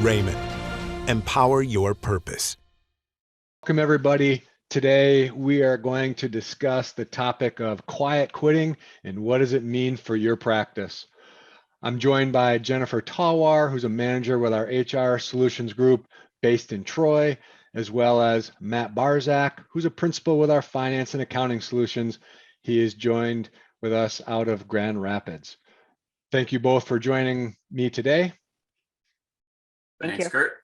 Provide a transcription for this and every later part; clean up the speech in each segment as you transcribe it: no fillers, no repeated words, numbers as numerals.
Raymond. Empower your purpose. Welcome, everybody. Today, we are going to discuss the topic of quiet quitting and what does it mean for your practice. I'm joined by Jennifer Tawar, who's a manager with our HR Solutions Group based in Troy, as well as Matt Barzak, who's a principal with our Finance and Accounting Solutions. He is joined with us out of Grand Rapids. Thank you both for joining me today. Thanks, Kurt.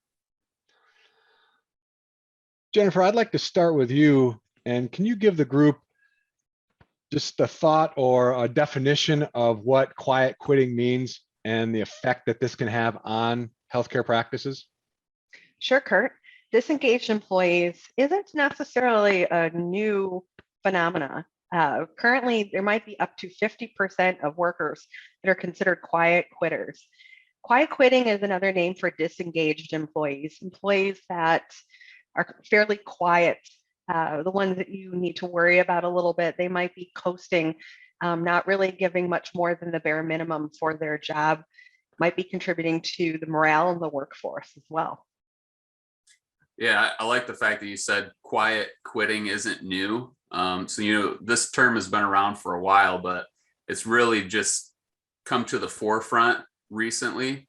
Jennifer, I'd like to start with you. And can you give the group just a thought or a definition of what quiet quitting means and the effect that this can have on healthcare practices? Sure, Kurt. Disengaged employees isn't necessarily a new phenomena. Currently, there might be up to 50% of workers that are considered quiet quitters. Quiet quitting is another name for disengaged employees, employees that are fairly quiet, the ones that you need to worry about a little bit. They might be coasting, not really giving much more than the bare minimum for their job, might be contributing to the morale in the workforce as well. Yeah, I like the fact that you said quiet quitting isn't new. This term has been around for a while, but it's really just come to the forefront recently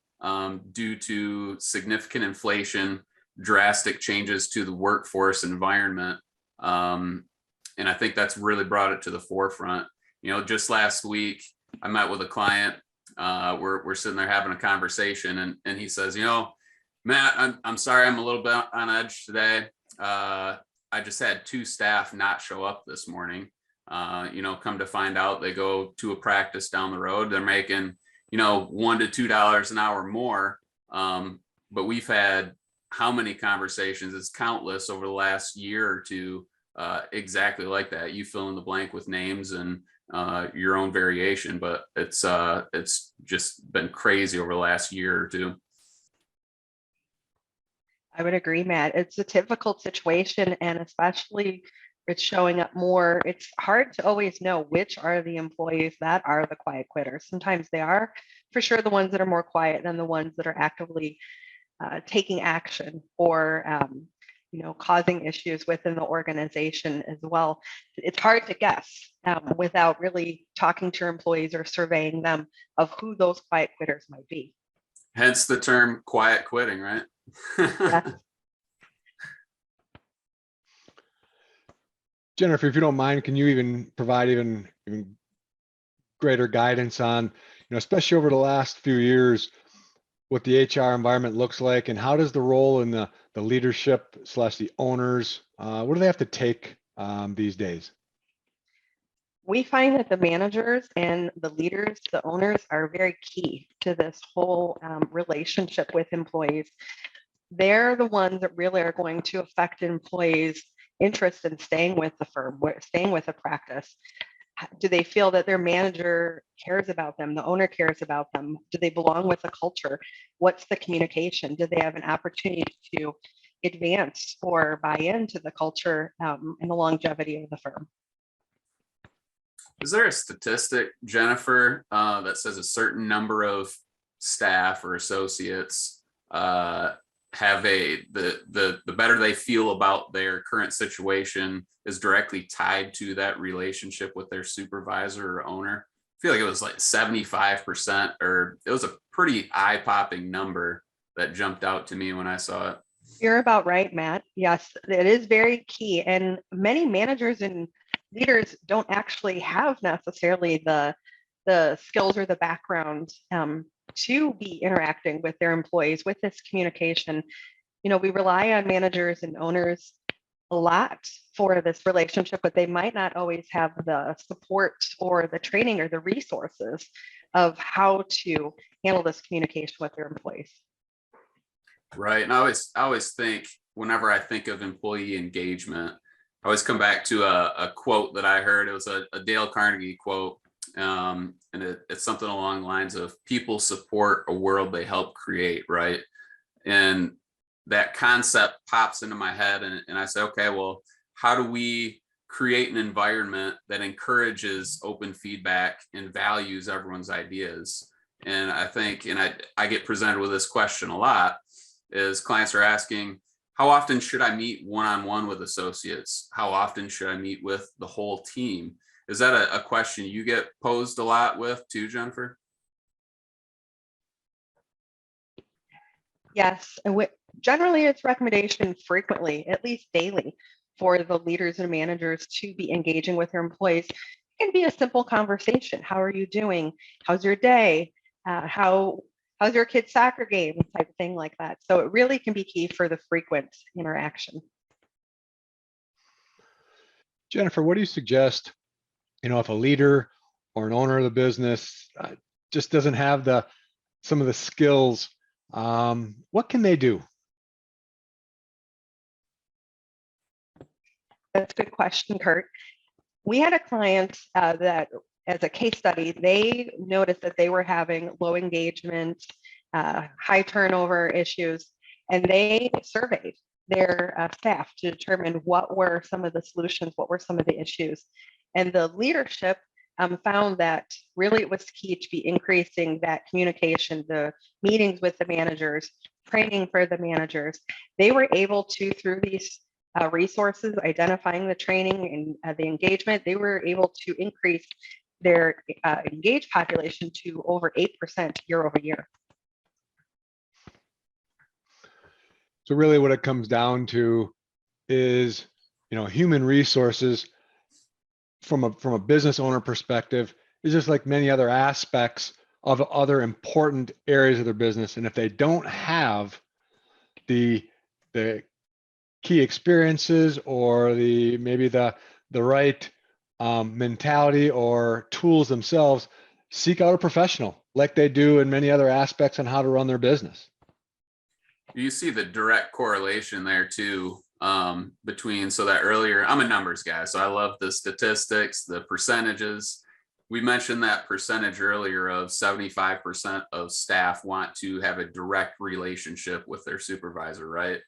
due to significant inflation, drastic changes to the workforce environment. And I think that's really brought it to the forefront. Just last week, I met with a client. We're sitting there having a conversation, and he says, Matt, I'm sorry, I'm a little bit on edge today. I just had 2 staff not show up this morning. Come to find out, they go to a practice down the road. They're making, $1 to $2 an hour more. But we've had how many conversations? It's countless over the last year or two, exactly like that. You fill in the blank with names and your own variation, but it's just been crazy over the last year or two. I would agree, Matt. It's a difficult situation, and especially it's showing up more. It's hard to always know which are the employees that are the quiet quitters. Sometimes they are for sure the ones that are more quiet than the ones that are actively taking action or causing issues within the organization as well. It's hard to guess without really talking to your employees or surveying them of who those quiet quitters might be. Hence the term quiet quitting, right? Yeah. Jennifer, if you don't mind, can you even provide even greater guidance on, especially over the last few years, what the HR environment looks like, and how does the role in the leadership / the owners, what do they have to take these days? We find that the managers and the leaders, the owners, are very key to this whole relationship with employees. They're the ones that really are going to affect employees' interest in staying with the firm, staying with the practice. Do they feel that their manager cares about them? The owner cares about them? Do they belong with the culture? What's the communication? Do they have an opportunity to advance or buy into the culture and the longevity of the firm? Is there a statistic, Jennifer, that says a certain number of staff or associates have the better they feel about their current situation is directly tied to that relationship with their supervisor or owner? I feel like it was like 75%, or it was a pretty eye-popping number that jumped out to me when I saw it. You're about right, Matt. Yes, it is very key. And many managers and leaders don't actually have necessarily the skills or the background to be interacting with their employees with this communication. We rely on managers and owners a lot for this relationship, but they might not always have the support or the training or the resources of how to handle this communication with their employees. Right. And I always think, whenever I think of employee engagement, I always come back to a quote that I heard. It was a Dale Carnegie quote. And it's something along the lines of, people support a world they help create, right? And that concept pops into my head, and I say, okay, well, how do we create an environment that encourages open feedback and values everyone's ideas? And I think, and I get presented with this question a lot, is clients are asking, how often should I meet one-on-one with associates? How often should I meet with the whole team? Is that a question you get posed a lot with too, Jennifer? Yes, and generally it's recommendation frequently, at least daily, for the leaders and managers to be engaging with their employees. It can be a simple conversation. How are you doing? How's your day? How's your kid's soccer game? Type of thing like that. So it really can be key for the frequent interaction. Jennifer, what do you suggest, if a leader or an owner of the business just doesn't have some of the skills, what can they do? That's a good question, Kurt. We had a client that, as a case study, they noticed that they were having low engagement, high turnover issues, and they surveyed their staff to determine what were some of the solutions, what were some of the issues. And the leadership found that really it was key to be increasing that communication, the meetings with the managers, training for the managers. They were able to, through these resources, identifying the training and the engagement, they were able to increase their engaged population to over 8% year over year. So really what it comes down to is, human resources from a business owner perspective is just like many other aspects of other important areas of their business. And if they don't have the key experiences or maybe the right mentality or tools themselves, seek out a professional like they do in many other aspects on how to run their business. You see the direct correlation there too, between, so that earlier, I'm a numbers guy, so I love the statistics, the percentages. We mentioned that percentage earlier of 75% of staff want to have a direct relationship with their supervisor, right?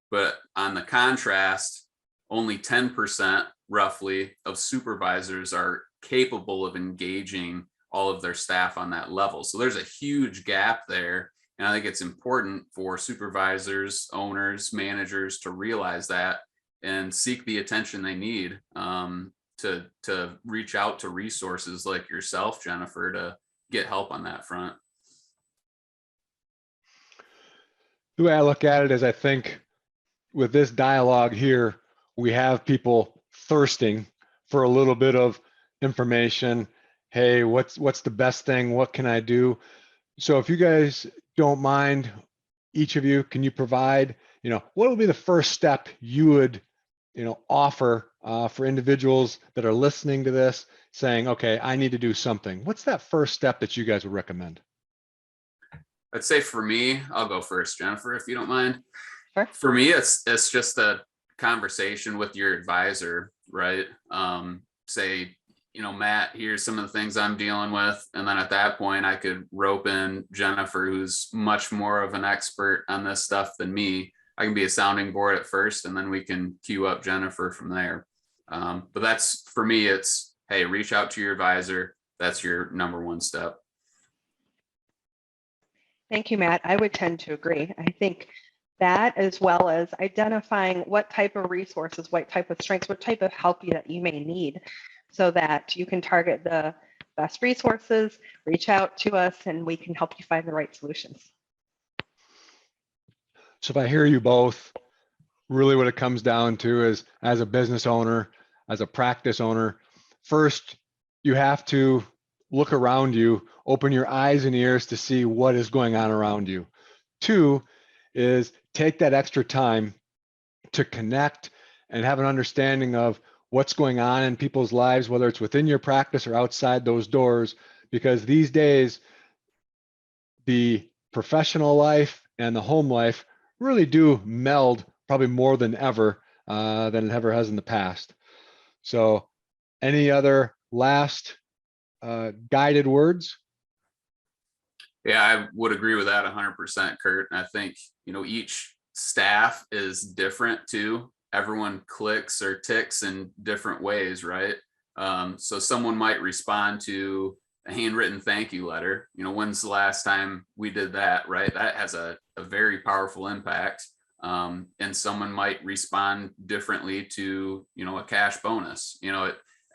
But on the contrast, only 10% roughly of supervisors are capable of engaging all of their staff on that level. So there's a huge gap there. And I think it's important for supervisors, owners, managers to realize that and seek the attention they need, to reach out to resources like yourself, Jennifer, to get help on that front. The way I look at it is, I think with this dialogue here, we have people thirsting for a little bit of information. Hey, what's the best thing? What can I do? So if you guys don't mind, each of you, can you provide, what would be the first step you would, offer for individuals that are listening to this saying, okay, I need to do something? What's that first step that you guys would recommend? I'd say for me, I'll go first, Jennifer, if you don't mind. Sure. For me, it's just a conversation with your advisor, right? Say, Matt, here's some of the things I'm dealing with. And then at that point, I could rope in Jennifer, who's much more of an expert on this stuff than me. I can be a sounding board at first, and then we can queue up Jennifer from there. But that's, for me, it's, hey, reach out to your advisor. That's your number one step. Thank you, Matt. I would tend to agree. I think that, as well as identifying what type of resources, what type of strengths, what type of help that you may need, so that you can target the best resources, reach out to us, and we can help you find the right solutions. So if I hear you both, really what it comes down to is, as a business owner, as a practice owner, first, you have to look around you, open your eyes and ears to see what is going on around you. Two is take that extra time to connect and have an understanding of what's going on in people's lives, whether it's within your practice or outside those doors, because these days, the professional life and the home life really do meld probably more than ever than it ever has in the past. So any other last guided words? Yeah, I would agree with that 100%, Kurt. And I think, each staff is different too. Everyone clicks or ticks in different ways, right? So someone might respond to a handwritten thank you letter. When's the last time we did that, right? That has a very powerful impact. And someone might respond differently to, a cash bonus.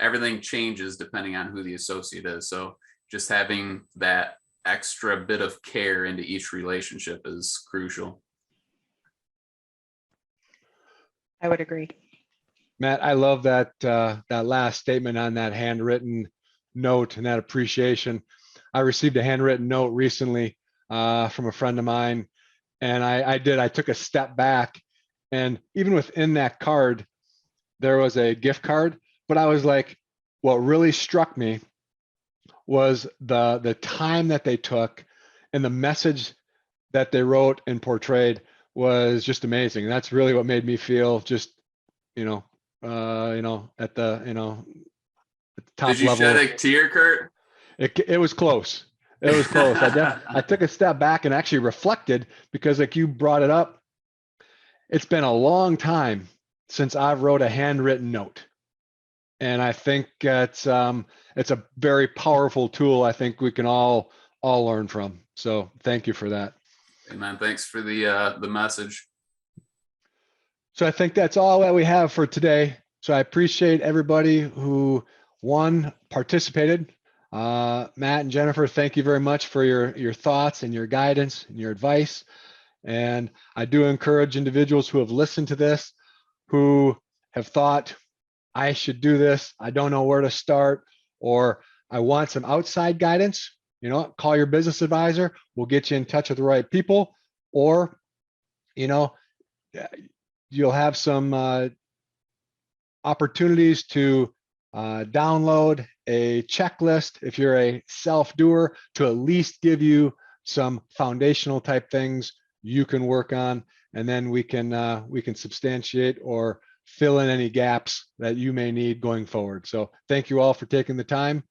Everything changes depending on who the associate is. So just having that extra bit of care into each relationship is crucial. I would agree. Matt, I love that that last statement on that handwritten note and that appreciation. I received a handwritten note recently from a friend of mine, and I took a step back, and even within that card, there was a gift card. But I was like, what really struck me was the time that they took, and the message that they wrote and portrayed was just amazing. And that's really what made me feel just, at the top Did you level. shed a tear, Kurt? It was close. It was close. I took a step back and actually reflected, because like you brought it up, it's been a long time since I've wrote a handwritten note. And I think it's a very powerful tool. I think we can all learn from. So thank you for that. Hey man, thanks for the message. So I think that's all that we have for today. So I appreciate everybody who participated. Matt and Jennifer, thank you very much for your thoughts and your guidance and your advice. And I do encourage individuals who have listened to this, who have thought, I should do this, I don't know where to start, or I want some outside guidance, call your business advisor. We'll get you in touch with the right people. Or, you'll have some opportunities to download a checklist if you're a self-doer, to at least give you some foundational type things you can work on, and then we can substantiate or fill in any gaps that you may need going forward. So thank you all for taking the time.